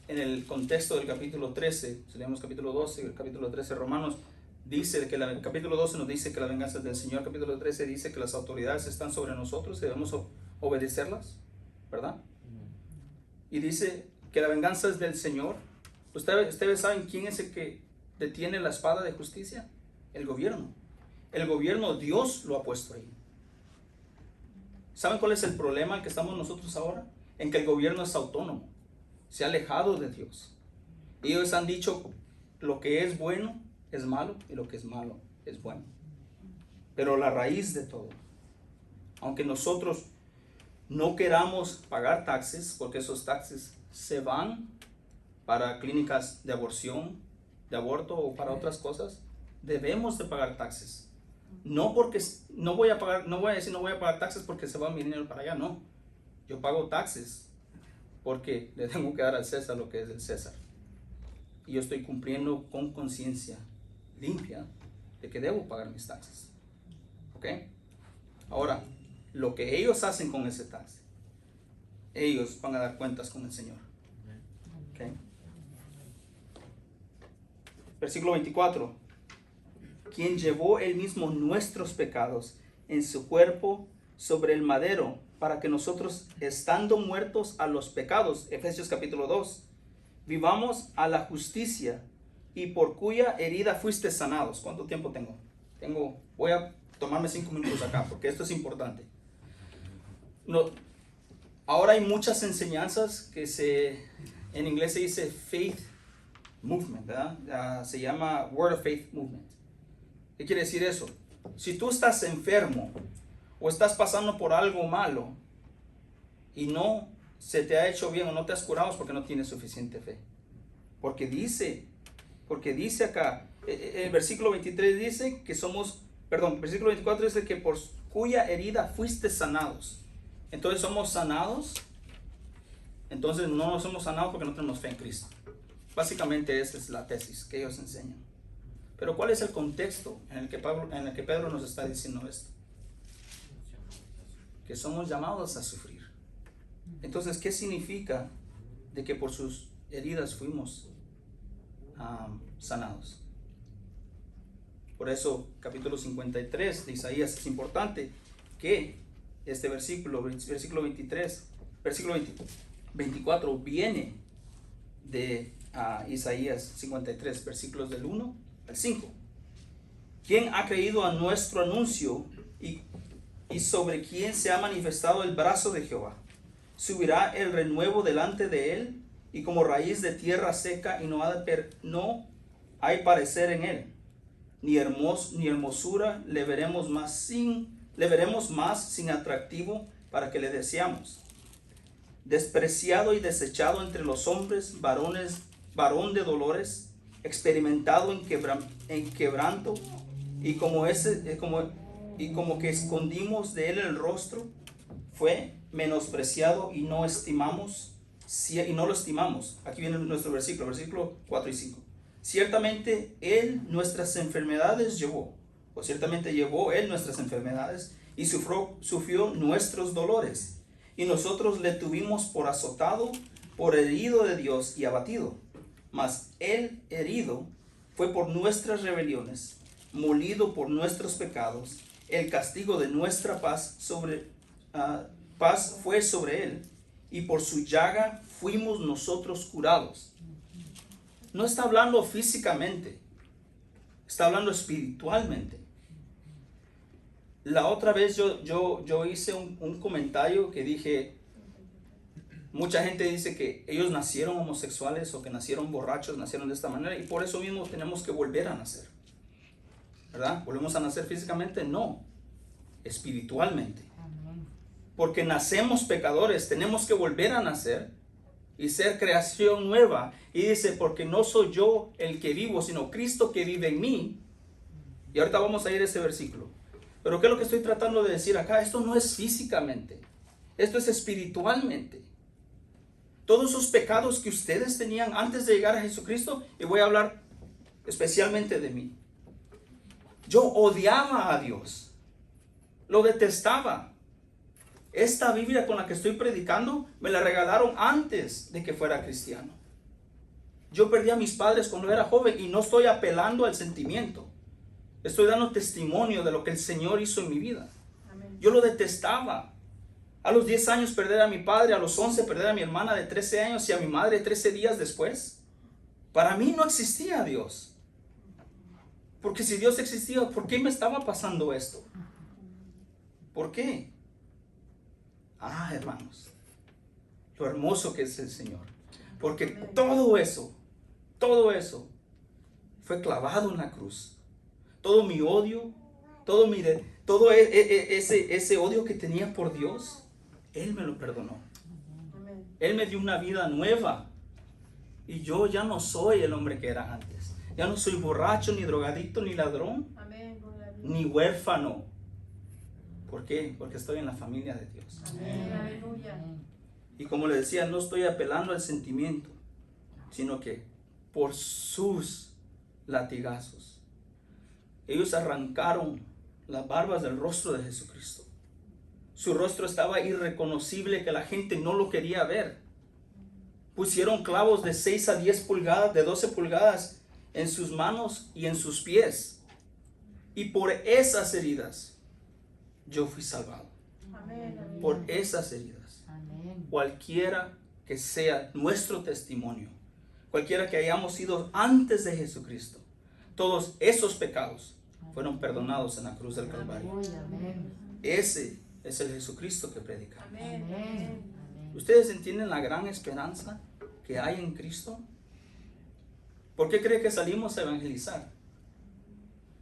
en el contexto del capítulo 13, si leemos capítulo 12 y el capítulo 13 de Romanos, dice que el capítulo 12 nos dice que la venganza es del Señor. Capítulo 13 dice que las autoridades están sobre nosotros y debemos obedecerlas, ¿verdad? Y dice que la venganza es del Señor. ¿Ustedes saben quién es el que detiene la espada de justicia? El gobierno. El gobierno, Dios lo ha puesto ahí. ¿Saben cuál es el problema en que estamos nosotros ahora? En que el gobierno es autónomo, se ha alejado de Dios. Ellos han dicho lo que es bueno es malo y lo que es malo es bueno. Pero la raíz de todo, aunque nosotros no queramos pagar taxes, porque esos taxes se van para clínicas de aborción, de aborto o para otras cosas, debemos de pagar taxes. No porque no voy a decir no voy a pagar taxes porque se va mi dinero para allá, no. Yo pago taxes porque le tengo que dar al César lo que es del César. Y yo estoy cumpliendo con conciencia limpia de que debo pagar mis taxes. ¿Ok? Ahora, lo que ellos hacen con ese tax, ellos van a dar cuentas con el Señor. ¿Ok? Versículo 24. Quien llevó él mismo nuestros pecados en su cuerpo sobre el madero, para que nosotros, estando muertos a los pecados, Efesios capítulo 2, vivamos a la justicia, y por cuya herida fuiste sanados. ¿Cuánto tiempo tengo? Voy a tomarme 5 minutos acá, porque esto es importante. No, ahora hay muchas enseñanzas que en inglés se dice faith movement, ¿verdad? Se llama Word of Faith Movement. ¿Qué quiere decir eso? Si tú estás enfermo o estás pasando por algo malo y no se te ha hecho bien o no te has curado, es porque no tienes suficiente fe. Porque dice acá, el versículo 23 dice que versículo 24 dice que por cuya herida fuiste sanados. Entonces somos sanados. Entonces no somos sanados porque no tenemos fe en Cristo. Básicamente esa es la tesis que ellos enseñan. Pero ¿cuál es el contexto en el que Pedro nos está diciendo esto? Que somos llamados a sufrir. Entonces, ¿qué significa de que por sus heridas fuimos sanados? Por eso, capítulo 53 de Isaías, es importante que este versículo 24 viene de Isaías 53, versículos del 1 al 5. ¿Quién ha creído a nuestro anuncio y sobre quién se ha manifestado el brazo de Jehová? Subirá el renuevo delante de él, y como raíz de tierra seca, y no hay parecer en él, ni hermosura le veremos más sin atractivo para que le deseamos. Despreciado y desechado entre los hombres, varón de dolores, experimentado en quebranto, y como que escondimos de él el rostro, fue menospreciado y no lo estimamos. Aquí viene nuestro versículo 4 y 5. Ciertamente él nuestras enfermedades llevó, o ciertamente llevó él nuestras enfermedades y sufrió nuestros dolores, y nosotros le tuvimos por azotado, por herido de Dios y abatido. Mas él herido fue por nuestras rebeliones, molido por nuestros pecados. El castigo de nuestra paz fue sobre él, y por su llaga fuimos nosotros curados. No está hablando físicamente, está hablando espiritualmente. La otra vez yo hice un comentario que dije, mucha gente dice que ellos nacieron homosexuales o que nacieron borrachos, nacieron de esta manera, y por eso mismo tenemos que volver a nacer, ¿verdad? ¿Volvemos a nacer físicamente? No, espiritualmente. Porque nacemos pecadores, tenemos que volver a nacer y ser creación nueva. Y dice, porque no soy yo el que vivo, sino Cristo que vive en mí. Y ahorita vamos a ir a ese versículo. Pero ¿qué es lo que estoy tratando de decir acá? Esto no es físicamente, esto es espiritualmente. Todos esos pecados que ustedes tenían antes de llegar a Jesucristo, y voy a hablar especialmente de mí. Yo odiaba a Dios, lo detestaba. Esta Biblia con la que estoy predicando me la regalaron antes de que fuera cristiano. Yo perdí a mis padres cuando era joven y no estoy apelando al sentimiento. Estoy dando testimonio de lo que el Señor hizo en mi vida. Amén. Yo lo detestaba. A los 10 años perder a mi padre, a los 11 perder a mi hermana de 13 años y a mi madre 13 días después. Para mí no existía Dios. Porque si Dios existía, ¿por qué me estaba pasando esto? ¿Por qué? Hermanos, lo hermoso que es el Señor. Porque todo eso fue clavado en la cruz. Todo mi odio, ese odio que tenía por Dios, Él me lo perdonó. Él me dio una vida nueva. Y yo ya no soy el hombre que era antes. Ya no soy borracho, ni drogadicto, ni ladrón, ni huérfano. ¿Por qué? Porque estoy en la familia de Dios. Amén. Y como les decía, no estoy apelando al sentimiento, sino que por sus latigazos, ellos arrancaron las barbas del rostro de Jesucristo. Su rostro estaba irreconocible, que la gente no lo quería ver. Pusieron clavos de 6 a 10 pulgadas, de 12 pulgadas en sus manos y en sus pies. Y por esas heridas yo fui salvado. Amén. por esas heridas. Cualquiera que sea nuestro testimonio, cualquiera que hayamos sido antes de Jesucristo, todos esos pecados fueron perdonados en la cruz del Calvario. Ese es el Jesucristo que predicamos. ¿Ustedes entienden la gran esperanza que hay en Cristo? ¿Por qué cree que salimos a evangelizar?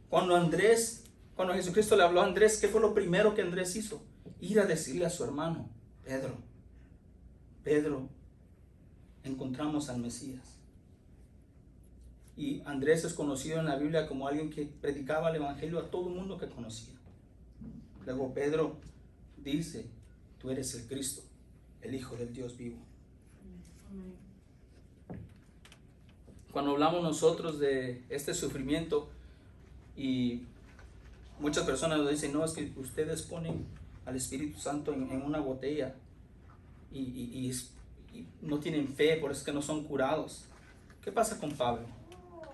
Cuando Jesucristo le habló a Andrés, ¿qué fue lo primero que Andrés hizo? Ir a decirle a su hermano, Pedro, encontramos al Mesías. Y Andrés es conocido en la Biblia como alguien que predicaba el evangelio a todo el mundo que conocía. Luego Pedro dice, tú eres el Cristo, el Hijo del Dios vivo. Cuando hablamos nosotros de este sufrimiento, y muchas personas nos dicen, no, es que ustedes ponen al Espíritu Santo en una botella y no tienen fe, por eso es que no son curados. ¿Qué pasa con Pablo,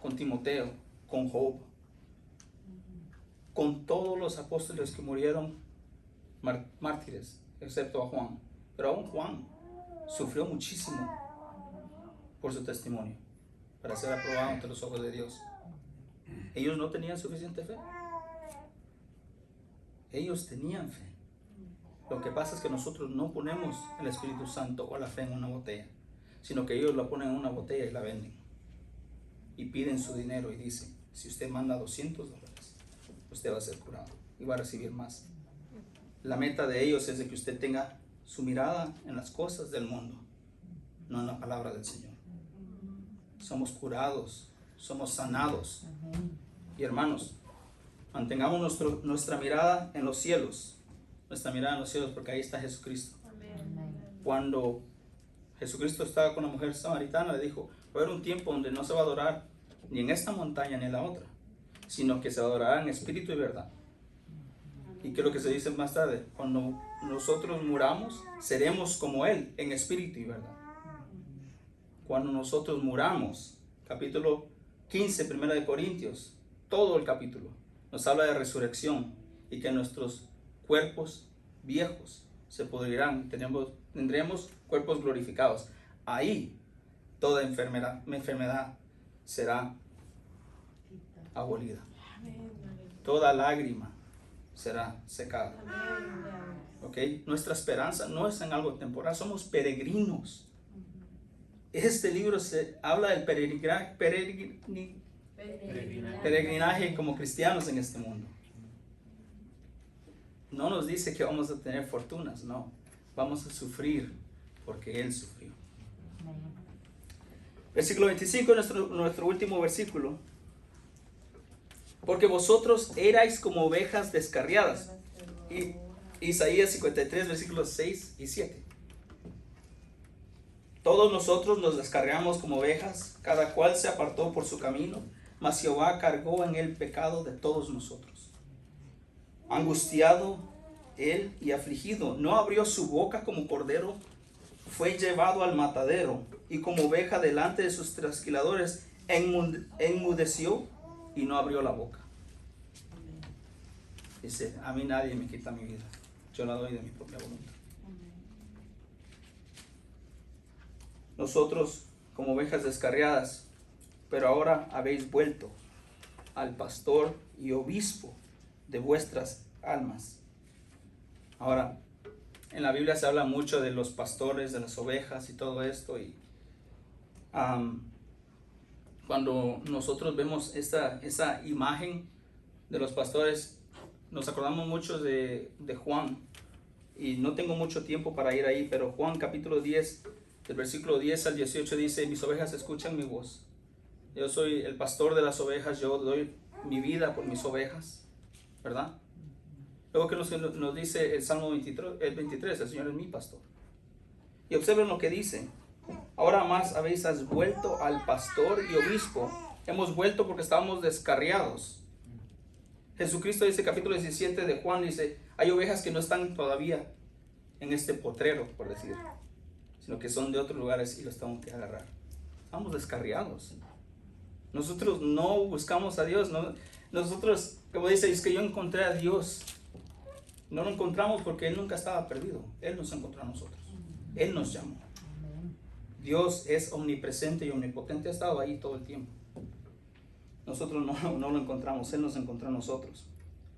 con Timoteo, con Job, con todos los apóstoles que murieron mártires, excepto a Juan? Pero aún Juan sufrió muchísimo por su testimonio, para ser aprobado ante los ojos de Dios. Ellos no tenían suficiente fe. Ellos tenían fe. Lo que pasa es que nosotros no ponemos el Espíritu Santo o la fe en una botella, sino que ellos la ponen en una botella y la venden. Y piden su dinero y dicen, si usted manda $200, usted va a ser curado y va a recibir más. La meta de ellos es de que usted tenga su mirada en las cosas del mundo, no en la palabra del Señor. Somos curados, somos sanados. Y hermanos, mantengamos nuestra mirada en los cielos. Nuestra mirada en los cielos, porque ahí está Jesucristo. Cuando Jesucristo estaba con la mujer samaritana, le dijo, va a haber un tiempo donde no se va a adorar ni en esta montaña ni en la otra, sino que se adorará en espíritu y verdad. ¿Y qué es lo que se dice más tarde? Cuando nosotros muramos, seremos como Él en espíritu y verdad. Cuando nosotros muramos, capítulo 15, 1 de Corintios, todo el capítulo nos habla de resurrección y que nuestros cuerpos viejos se pudrirán, tendremos cuerpos glorificados. Ahí toda enfermedad será abolida. Toda lágrima será secada. ¿Ok? Nuestra esperanza no es en algo temporal, somos peregrinos. Este libro se habla del peregrinaje como cristianos en este mundo. No nos dice que vamos a tener fortunas, no. Vamos a sufrir porque Él sufrió. Versículo 25, nuestro último versículo. Porque vosotros erais como ovejas descarriadas. Y Isaías 53, versículos 6 y 7. Todos nosotros nos descarriamos como ovejas, cada cual se apartó por su camino, mas Jehová cargó en el pecado de todos nosotros. Angustiado él y afligido, no abrió su boca como cordero, fue llevado al matadero, y como oveja delante de sus trasquiladores, enmudeció y no abrió la boca. Dice, a mí nadie me quita mi vida, yo la doy de mi propia voluntad. Nosotros como ovejas descarriadas, pero ahora habéis vuelto al pastor y obispo de vuestras almas. Ahora, en la Biblia se habla mucho de los pastores, de las ovejas y todo esto, y cuando nosotros vemos esa imagen de los pastores, nos acordamos mucho de Juan, y no tengo mucho tiempo para ir ahí, pero Juan capítulo 10, del versículo 10 al 18 dice, mis ovejas escuchan mi voz. Yo soy el pastor de las ovejas, yo doy mi vida por mis ovejas, ¿verdad? Luego que nos dice el Salmo 23, el Señor es mi pastor. Y observen lo que dice, ahora más habéis vuelto al pastor y obispo. Hemos vuelto porque estábamos descarriados. Jesucristo dice, capítulo 17 de Juan, dice, hay ovejas que no están todavía en este potrero, por decir, sino que son de otros lugares y los tenemos que agarrar. Estamos descarriados. Nosotros no buscamos a Dios. No, nosotros, como dice, es que yo encontré a Dios. No lo encontramos porque Él nunca estaba perdido. Él nos encontró a nosotros. Él nos llamó. Dios es omnipresente y omnipotente. Ha estado ahí todo el tiempo. Nosotros no lo encontramos. Él nos encontró a nosotros.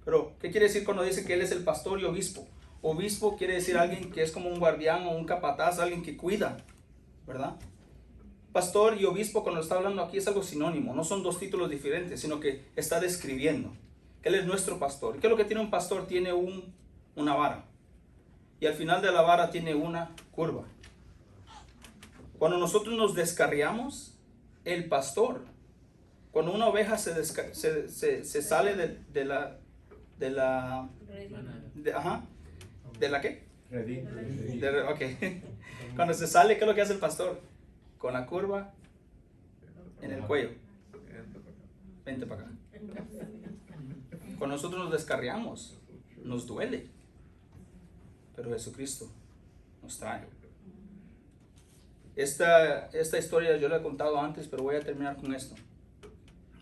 Pero, ¿qué quiere decir cuando dice que Él es el pastor y obispo? Obispo quiere decir alguien que es como un guardián o un capataz, alguien que cuida, ¿verdad? Pastor y obispo, cuando está hablando aquí, es algo sinónimo. No son dos títulos diferentes, sino que está describiendo que Él es nuestro pastor. ¿Qué es lo que tiene un pastor? Tiene una vara. Y al final de la vara tiene una curva. Cuando nosotros nos descarriamos, el pastor, cuando una oveja se sale ¿de la qué? Ok. Cuando se sale, ¿qué es lo que hace el pastor? Con la curva en el cuello. Vente para acá. Cuando nosotros nos descarriamos, nos duele. Pero Jesucristo nos trae. Esta historia yo la he contado antes, pero voy a terminar con esto.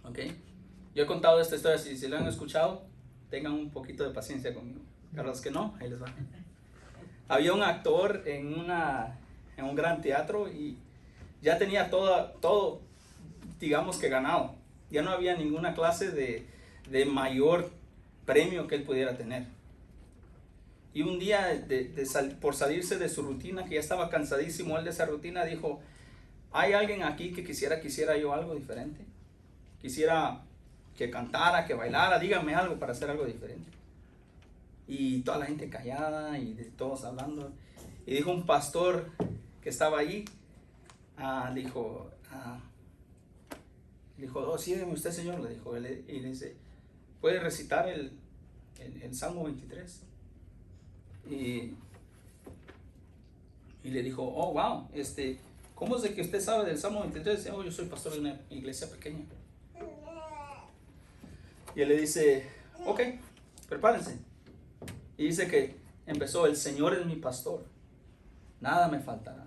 ¿Ok? Yo he contado esta historia, si la han escuchado, tengan un poquito de paciencia conmigo. Para los que no, ahí les va. Había un actor en un gran teatro y ya tenía todo, digamos que ganado. Ya no había ninguna clase de mayor premio que él pudiera tener. Y un día, por salirse de su rutina, que ya estaba cansadísimo él de esa rutina, dijo, ¿hay alguien aquí que quisiera yo algo diferente? Quisiera que cantara, que bailara, dígame algo para hacer algo diferente. Y toda la gente callada y de todos hablando. Y dijo un pastor que estaba allí, dijo, oh, sígueme usted, señor, le dijo. Y le dice, ¿puede recitar el Salmo 23? Y le dijo, oh, wow, ¿cómo es de que usted sabe del Salmo 23? Oh, yo soy pastor de una iglesia pequeña. Y él le dice, ok, prepárense. Y dice que empezó, el Señor es mi pastor, nada me faltará.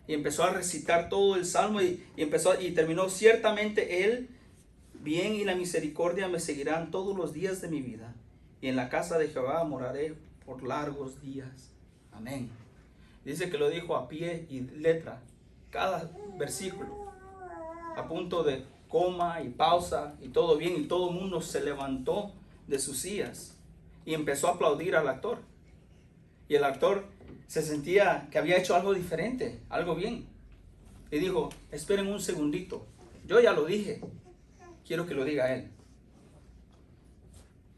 Y empezó a recitar todo el Salmo y terminó, ciertamente Él, bien y la misericordia me seguirán todos los días de mi vida. Y en la casa de Jehová moraré por largos días. Amén. Dice que lo dijo a pie y letra, cada versículo, a punto de coma y pausa y todo bien, y todo el mundo se levantó de sus sillas y empezó a aplaudir al actor. Y el actor se sentía que había hecho algo diferente, algo bien. Y dijo, esperen un segundito, yo ya lo dije, quiero que lo diga él.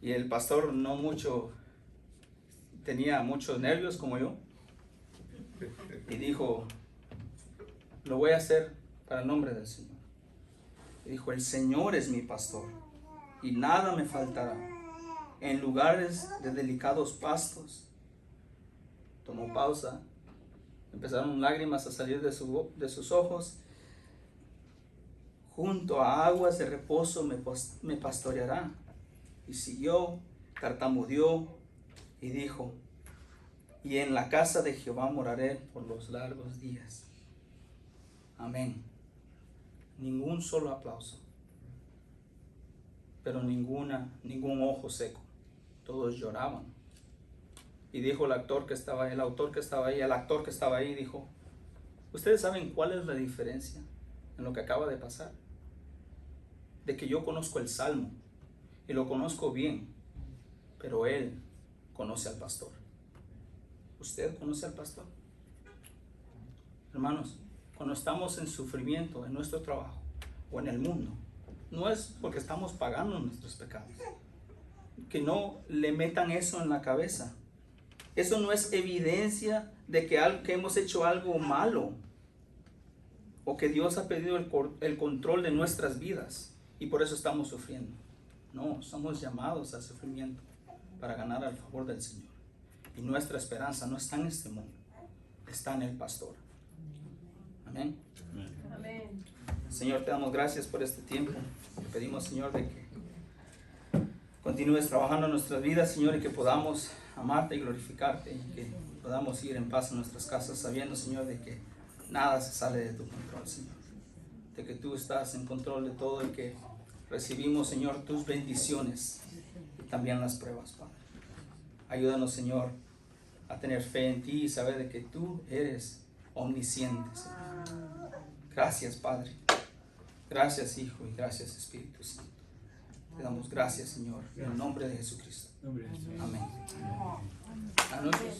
Y el pastor tenía muchos nervios como yo. Y dijo, lo voy a hacer para el nombre del Señor. Y dijo, el Señor es mi pastor y nada me faltará. En lugares de delicados pastos. Tomó pausa. Empezaron lágrimas a salir de sus ojos. Junto a aguas de reposo me pastoreará. Y siguió, tartamudeó y dijo, y en la casa de Jehová moraré por los largos días. Amén. Ningún solo aplauso, pero ningún ojo seco. Todos lloraban. Y dijo el autor que estaba ahí, dijo, ¿ustedes saben cuál es la diferencia en lo que acaba de pasar? De que yo conozco el Salmo y lo conozco bien, pero él conoce al pastor. ¿Usted conoce al pastor? Hermanos, cuando estamos en sufrimiento en nuestro trabajo o en el mundo, no es porque estamos pagando nuestros pecados. Que no le metan eso en la cabeza. Eso no es evidencia de que hemos hecho algo malo o que Dios ha pedido el control de nuestras vidas y por eso estamos sufriendo. No, somos llamados al sufrimiento para ganar el favor del Señor. Y nuestra esperanza no está en este mundo, está en el pastor. Amén. Amén. Señor, te damos gracias por este tiempo. Te pedimos, Señor, de que continúes trabajando en nuestras vidas, Señor, y que podamos amarte y glorificarte y que podamos ir en paz a nuestras casas sabiendo, Señor, de que nada se sale de tu control, Señor. De que tú estás en control de todo y que recibimos, Señor, tus bendiciones y también las pruebas, Padre. Ayúdanos, Señor, a tener fe en ti y saber de que tú eres omnisciente, Señor. Gracias, Padre. Gracias, Hijo, y gracias, Espíritu Santo. Te damos gracias, Señor, en el nombre de Jesucristo. Nombre de Jesús. Amén. Anuncios.